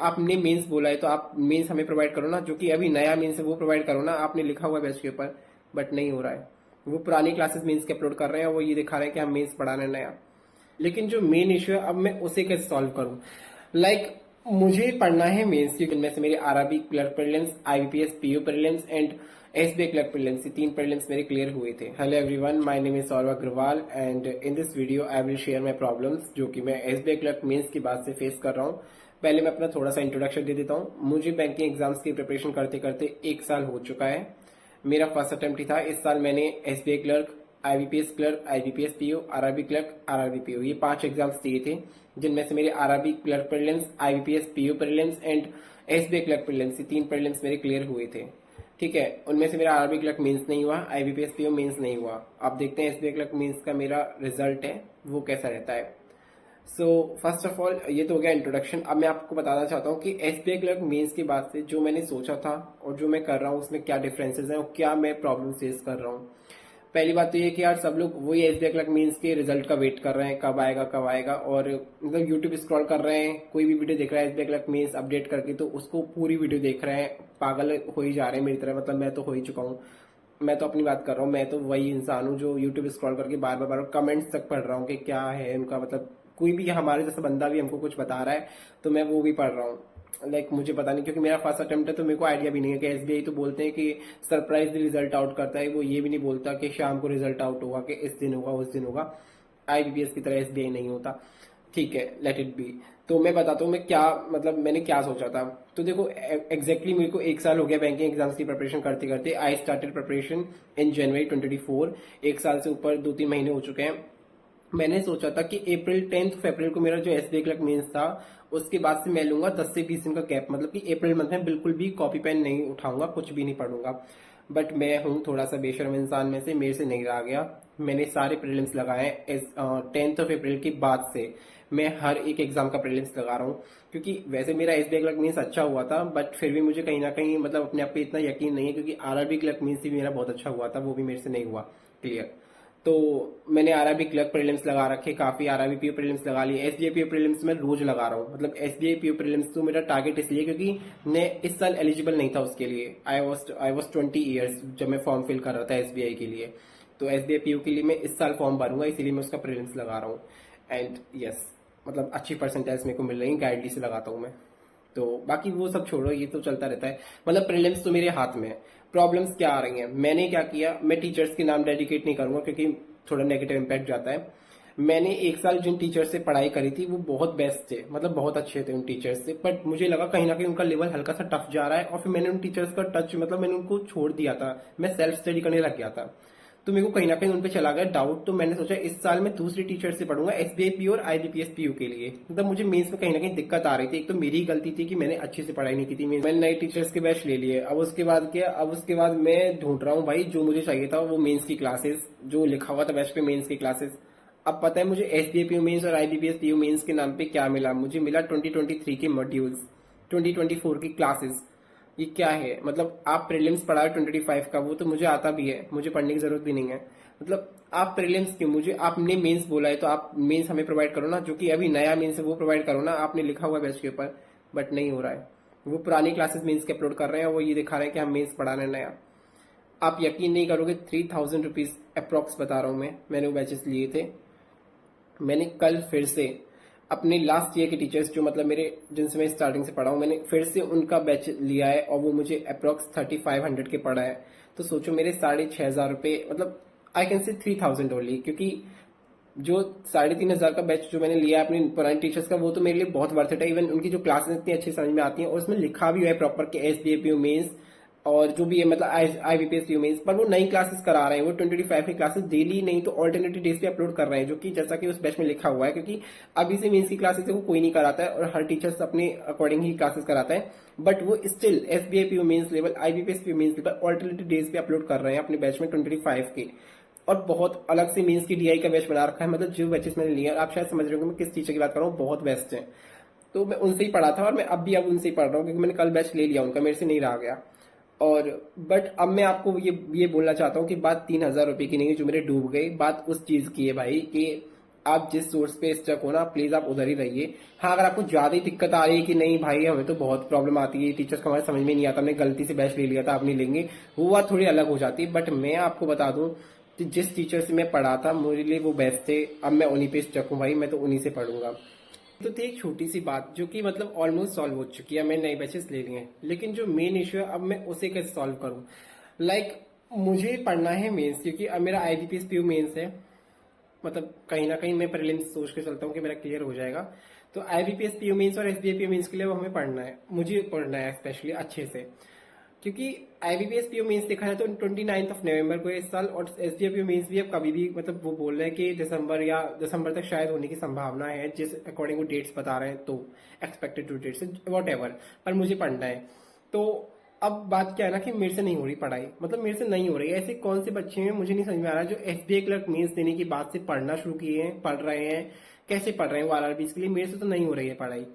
आपने मेंस बोला है तो आप मेंस हमें प्रोवाइड करो ना, जो कि अभी नया मेंस है वो प्रोवाइड करो ना। आपने लिखा हुआ है बैच के ऊपर, बट नहीं हो रहा है। वो पुरानी क्लासेस मेंस के अपलोड कर रहे हैं और वो ये दिखा रहे हैं कि हम मेंस पढ़ा रहे हैं नया। लेकिन जो मेन इश्यू है अब मैं उसे कैसे सॉल्व करूं। लाइक मुझे पढ़ना है मेंस, क्योंकि इनमें से मेरे RRB clerk prelims, IBPS PO prelims and SBI clerk prelims, ये 3 प्रीलिम्स मेरे क्लियर हुए थे। Hello everyone, my name is Saurabh Agarwal and in this video I will share my problems जो कि मैं एसबीआई क्लर्क मेंस की बात से फेस कर रहा हूं। पहले मैं अपना थोड़ा सा इंट्रोडक्शन दे देता हूं। मुझे बैंकिंग एग्जाम्स की प्रिपरेशन करते करते 1 साल हो चुका है। मेरा फर्स्ट अटेम्प्ट ही था। इस साल मैंने SBI clerk, IBPS clerk, IBPS PO, RRB clerk, RRB PO, ये 5 एग्जाम्स दिए थे, जिनमें से मेरे RRB clerk prelims, IBPS PO prelims and SBI clerk prelims, ये 3 प्रीलिम्स मेरे क्लियर हुए थे। ठीक है, उनमें से मेरा आरआरबी क्लर्क मेंस नहीं हुआ, आईबीपीएस पीओ मेंस नहीं हुआ। अब देखते हैं एसबीआई क्लर्क मेंस का मेरा रिजल्ट है वो कैसा रहता है। सो फर्स्ट ऑफ ऑल ये तो हो गया इंट्रोडक्शन। अब मैं आपको बताना चाहता हूँ कि एसबीआई क्लर्क मेंस के बाद से जो मैंने सोचा था और जो मैं कर रहा हूँ उसमें क्या डिफरेंसेस हैं और क्या मैं प्रॉब्लम फेस कर रहा हूँ। पहली बात तो ये कि यार सब लोग वही एसबीआई क्लर्क मेंस के रिजल्ट का वेट कर रहे हैं, कब आएगा कब आएगा, और मतलब यूट्यूब स्क्रॉल कर रहे हैं, कोई भी वीडियो देख रहा है एसबीआई क्लर्क मेंस अपडेट करके तो उसको पूरी वीडियो देख रहे हैं, पागल हो ही जा रहे हैं मेरी तरह। मतलब मैं तो हो ही चुका हूँ। मैं तो अपनी बात कर रहा हूँ, मैं तो वही इंसान हूँ जो यूट्यूब स्क्रॉल करके बार बार कमेंट्स तक पढ़ रहा हूँ कि क्या है उनका, मतलब कोई भी हमारे जैसा बंदा भी हमको कुछ बता रहा है तो मैं वो भी पढ़ रहा हूँ। लाइक मुझे पता नहीं, क्योंकि मेरा फर्स्ट अटेम्प्ट है तो मेरे को आइडिया भी नहीं है कि एसबीआई तो बोलते हैं कि सरप्राइज रिजल्ट आउट करता है, वो ये भी नहीं बोलता कि शाम को रिजल्ट आउट होगा, कि इस दिन होगा उस दिन होगा। आईबीपीएस की तरह एसबीआई नहीं होता। ठीक है, लेट इट बी। तो मैं बताता हूँ मैं क्या, मतलब मैंने क्या सोचा था। तो देखो एग्जैक्टली मेरे को 1 साल हो गया बैंकिंग एग्जाम्स की प्रिपरेशन करते करते। आई स्टार्टेड प्रिपरेशन इन जनवरी 2024। 1 साल से ऊपर 2-3 महीने हो चुके हैं। मैंने सोचा था कि अप्रैल 10 अप्रैल को मेरा जो एसबीआई क्लर्क मेंस था उसके बाद से मैं लूंगा 10 से 20 दिन का गैप, मतलब कि अप्रैल मंथ में बिल्कुल भी कॉपी पेन नहीं उठाऊंगा, कुछ भी नहीं पढ़ूंगा। बट मैं हूं थोड़ा सा बेशर्म इंसान में से, मेरे से नहीं रहा गया। मैंने सारे प्रीलिम्स लगाए 10 अप्रैल के बाद से। मैं हर एक एग्जाम का प्रीलिम्स लगा रहा हूँ, क्योंकि वैसे मेरा एसबीआई क्लर्क मीन्स अच्छा हुआ था, बट फिर भी मुझे कहीं ना कहीं मतलब अपने आप पे इतना यकीन नहीं है, क्योंकि आरआरबी क्लर्क मीन्स भी मेरा बहुत अच्छा हुआ था, वो भी मेरे से नहीं हुआ क्लियर। तो मैंने आरआरबी क्लर्क प्रीलिम्स लगा रखे, काफी आरआरबी पीओ प्रीलिम्स लगा लिए। एसबीआई पीओ प्रीलिम्स में रोज लगा रहा हूँ। मतलब एसबीआई पीओ प्रीलिम्स तो मेरा टारगेट इसलिए क्योंकि मैं इस साल एलिजिबल नहीं था उसके लिए। आई वॉज 20 ईयर्स जब मैं फॉर्म फिल कर रहा था एसबीआई के लिए। तो एसबीआई पीओ के लिए मैं इस साल फॉर्म भरूंगा, इसीलिए मैं उसका प्रीलिम्स लगा रहा हूँ। एंड यस, मतलब अच्छी परसेंटेज मेरे को मिल रही है, गाइडली से लगाता हूँ मैं। तो बाकी वो सब छोड़ो, ये तो चलता रहता है। मतलब प्रीलिम्स तो मेरे हाथ में है। प्रॉब्लम्स क्या आ रही हैं, मैंने क्या किया, मैं टीचर्स के नाम डेडिकेट नहीं करूंगा क्योंकि थोड़ा नेगेटिव इम्पैक्ट जाता है। मैंने 1 साल जिन टीचर से पढ़ाई करी थी वो बहुत बेस्ट थे, मतलब बहुत अच्छे थे उन टीचर्स से, बट मुझे लगा कहीं ना कहीं उनका लेवल हल्का सा टफ जा रहा है, और फिर मैंने उन टीचर्स का टच, मतलब मैंने उनको छोड़ दिया था, मैं सेल्फ स्टडी करने लग गया था। तो मेरे को कहीं ना कहीं उन पे चला गया डाउट। तो मैंने सोचा इस साल मैं दूसरी टीचर से पढ़ूंगा एसबीआई पीओ और आईबीपीएस पीओ के लिए। मतलब मुझे मेंस में कहीं ना कहीं दिक्कत आ रही थी। एक तो मेरी गलती थी कि मैंने अच्छे से पढ़ाई नहीं की थी। मैंने नए टीचर्स के बैच ले लिए। अब उसके बाद क्या, अब उसके बाद मैं ढूंढ रहा हूँ भाई, जो मुझे चाहिए था वो मेंस की क्लासेस, जो लिखा हुआ था बैच पे मेंस की क्लासेस। अब पता है मुझे एसबीआई पीओ मेंस और आईबीपीएस पीओ मेंस के नाम पे क्या मिला, मुझे मिला 2023 के मॉड्यूल्स, 2024 की क्लासेस। ये क्या है, मतलब आप प्रीलिम्स पढ़ा है 2025 का, वो तो मुझे आता भी है, मुझे पढ़ने की जरूरत भी नहीं है। मतलब आप प्रीलिम्स क्यों, मुझे आपने मेंस बोला है तो आप मेंस हमें प्रोवाइड करो ना, जो कि अभी नया मेंस है वो प्रोवाइड करो ना। आपने लिखा हुआ है बैच के ऊपर, बट नहीं हो रहा है। वो पुरानी क्लासेस मेंस के अपलोड कर रहे हैं और वो ये दिखा रहे हैं कि हम मेंस पढ़ा रहे हैं नया। आप यकीन नहीं करोगे, 3000 रुपीज अप्रोक्स बता रहा हूँ मैं, मैंने वो बैचेस लिए थे। मैंने कल फिर से अपने लास्ट ईयर के टीचर्स, जो मतलब मेरे जिनसे मैं स्टार्टिंग से पढ़ा हूँ, मैंने फिर से उनका बैच लिया है और वो मुझे अप्रोक्स 3500 के पड़ा है। तो सोचो मेरे 6500 रुपये, मतलब आई कैन से 3000 ओनली, क्योंकि जो 3500 का बैच जो मैंने लिया है अपने पुराने टीचर्स का, वो तो मेरे लिए बहुत वर्थ इट है। इवन उनकी जो क्लासेस इतनी अच्छी समझ में आती हैं और उसमें लिखा भी है प्रॉपर के एसबीआई पीओ मेंस और जो भी है, मतलब आईबीपीएस पीओ मेंस। पर वो नई क्लासेस करा रहे हैं, वो 25 की क्लासेस डेली नहीं तो ऑल्टरनेटिव डेज पे अपलोड कर रहे हैं, जो कि जैसा कि उस बैच में लिखा हुआ है। क्योंकि अभी से मेंस की क्लासेस है वो कोई नहीं कराता है और हर टीचर्स अपने अकॉर्डिंग ही क्लासेस कराता है, बट वो still SBI PO mains level, IBPS PO mains level alternative days पे अपलोड कर रहे हैं अपने बैच में 25 के। और बहुत अलग से मीन्स की डीआई का बैच बना रखा है। मतलब जो बैचेस मैंने लिया, आप शायद समझ रहे हो मैं किस टीचर की बात कर रहा हूँ, बहुत बेस्ट है। तो मैं उनसे ही पढ़ा था और मैं अब उनसे ही पढ़ रहा हूँ, क्योंकि मैंने कल बैच ले लिया उनका, मेरे से नहीं रहा गया। और बट अब मैं आपको ये बोलना चाहता हूँ कि बात 3000 रुपए की नहीं है जो मेरे डूब गई, बात उस चीज की है भाई कि आप जिस सोर्स पे स्टक हो ना, प्लीज आप उधर ही रहिए। हाँ, अगर आपको ज्यादा ही दिक्कत आ रही है कि नहीं भाई हमें तो बहुत प्रॉब्लम आती है, टीचर्स को हमारे समझ में नहीं आता, हमने गलती से बैच ले लिया था, आप नहीं लेंगे, वो बात थोड़ी अलग हो जाती है। बट मैं आपको बता दूं कि जिस टीचर से मैं पढ़ा था मेरे लिए वो बेस्ट थे, अब मैं उन्हीं पे स्टक हूँ भाई, मैं तो उन्हीं से पढ़ूंगा। तो थी एक छोटी सी बात जो कि मतलब ऑलमोस्ट सॉल्व हो चुकी है, मैंने नए बैचेस ले लिए हैं, लेकिन जो मेन इश्यू है अब मैं उसे कैसे सॉल्व करूं। लाइक मुझे पढ़ना है मेंस, क्योंकि अब मेरा आईबीपीएस पीयू मेंस है, मतलब कहीं ना कहीं मैं प्रीलिम्स सोच के चलता हूँ कि मेरा क्लियर हो जाएगा। तो आईबीपीएस पीयू मेंस और एसबीआई पीयू मेंस के लिए वो हमें पढ़ना है, मुझे पढ़ना है स्पेशली अच्छे से, क्योंकि आईबीपीएस पीयू मेंस देखा जाए तो 29 ऑफ नवंबर को इस साल, और एसडीआई पीयू मेंस भी अब कभी भी, मतलब वो बोल रहे हैं कि दिसंबर तक शायद होने की संभावना है, जिस अकॉर्डिंग वो डेट्स बता रहे हैं, तो expected to dates whatever, पर मुझे पढ़ना है। तो अब बात क्या है ना कि मेरे से नहीं हो रही पढ़ाई, मतलब मेरे से नहीं हो रही है। ऐसे कौन से बच्चे हैं मुझे नहीं समझ में आ रहा जो एसबीआई क्लर्क मेंस देने के बाद से पढ़ना शुरू किए हैं, पढ़ रहे हैं, कैसे पढ़ रहे हैं वो आरआरबी के लिए। मेरे से तो नहीं हो रही है पढ़ाई।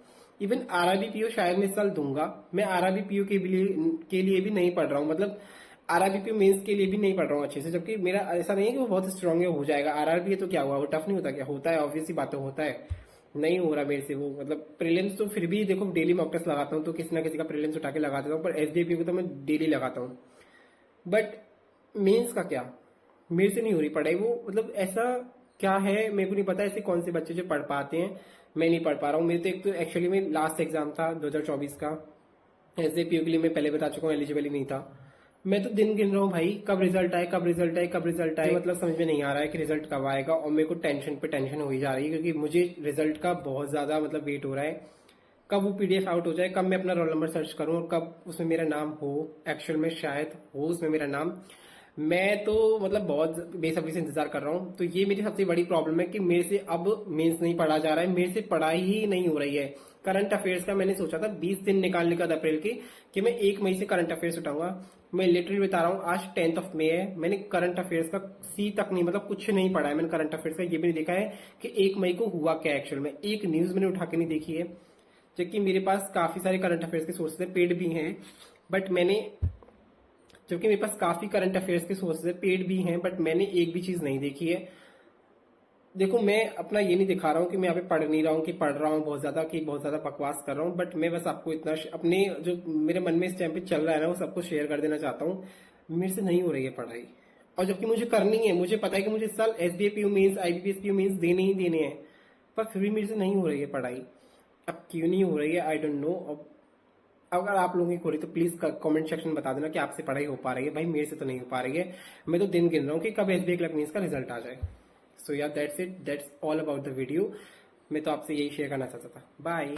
इवन आरआरबी पीओ शायद मैं इस साल दूंगा, मैं आरआरबी पीओ के लिए भी नहीं पढ़ रहा हूँ, मतलब आरआरबी पीओ मेंस के लिए भी नहीं पढ़ रहा हूँ अच्छे से, जबकि मेरा ऐसा नहीं है कि वो बहुत स्ट्रांग है, हो जाएगा। आरआरबी तो क्या हुआ, वो टफ नहीं होता क्या, होता है, ऑब्वियसली बातें होता है। नहीं हो रहा मेरे से वो, मतलब प्रीलिम्स तो फिर भी देखो डेली मॉक टेस्ट लगाता हूँ, तो किसी ना किसी का प्रीलिम्स उठा के लगा देता हूँ, पर एसडीपी को तो मैं डेली लगाता हूँ। बट मेंस का क्या, मेरे से नहीं हो रही पढ़ाई वो, मतलब ऐसा क्या है मेरे को नहीं पता। ऐसे कौन से बच्चे जो पढ़ पाते हैं, मैं नहीं पढ़ पा रहा हूँ। मेरे तो एक तो एक्चुअली में लास्ट एग्जाम था 2024 का, एसडीपीयू के लिए मैं पहले बता चुका हूँ, एलिजिबल ही नहीं था। मैं तो दिन गिन रहा हूँ भाई, कब रिजल्ट आए, कब रिजल्ट आए, कब रिजल्ट आए, मतलब समझ में नहीं आ रहा है कि रिजल्ट कब आएगा। और मेरे को टेंशन पे टेंशन हो ही जा रही है, क्योंकि मुझे रिजल्ट का बहुत ज्यादा मतलब वेट हो रहा है, कब वो पीडीएफ आउट हो जाए, कब मैं अपना रोल नंबर सर्च करूं और कब उसमें मेरा नाम हो, एक्चुअल में शायद हो उसमें मेरा नाम। मैं तो मतलब बहुत बेसब्री से इंतजार कर रहा हूँ। तो ये मेरी सबसे बड़ी प्रॉब्लम है कि मेरे से अब मेंस नहीं पढ़ा जा रहा है, मेरे से पढ़ाई ही नहीं हो रही है। करंट अफेयर्स का मैंने सोचा था 20 दिन निकालने का अप्रैल की, कि मैं 1 मई से करंट अफेयर्स उठाऊंगा। मैं लिटरली बता रहा हूँ, आज 10th ऑफ मई है, मैंने करंट अफेयर्स का सी तक नहीं, मतलब कुछ नहीं पढ़ा है मैंने करंट अफेयर्स का। ये भी नहीं देखा है कि 1 मई को हुआ क्या एक्चुअल में, एक न्यूज मैंने उठा के नहीं देखी है। जबकि मेरे पास काफी सारे करंट अफेयर्स के सोर्सेज है, पेड भी हैं, बट मैंने, जबकि मेरे पास काफी करंट अफेयर्स के सोर्सेज है, पेड भी हैं, बट मैंने एक भी चीज नहीं देखी है। देखो मैं अपना ये नहीं दिखा रहा हूँ कि मैं यहाँ पे पढ़ नहीं रहा हूँ, कि पढ़ रहा हूँ बहुत ज्यादा, कि बहुत ज्यादा बकवास कर रहा हूँ, बट मैं बस आपको इतना अपने जो मेरे मन में इस टाइम पे चल रहा है ना, वो सबको शेयर कर देना चाहता हूँ। मेरे से नहीं हो रही है पढ़ाई, और जबकि मुझे करनी है, मुझे पता है कि मुझे इस साल SBI PO mains, IBPS PO mains देने ही देने हैं, पर फिर भी मेरे से नहीं हो रही है पढ़ाई। अब क्यों नहीं हो रही है आई डोंट नो। अब अगर आप लोगों की हो रही तो प्लीज कमेंट सेक्शन में बता देना कि आपसे पढ़ाई हो पा रही है। भाई मेरे से तो नहीं हो पा रही है, मैं तो दिन गिन रहा हूँ कि कब एसबीआई क्लर्क मेंस का रिजल्ट आ जाए। सो या that's it, that's all about the video. मैं तो आपसे यही शेयर करना चाहता था। बाय।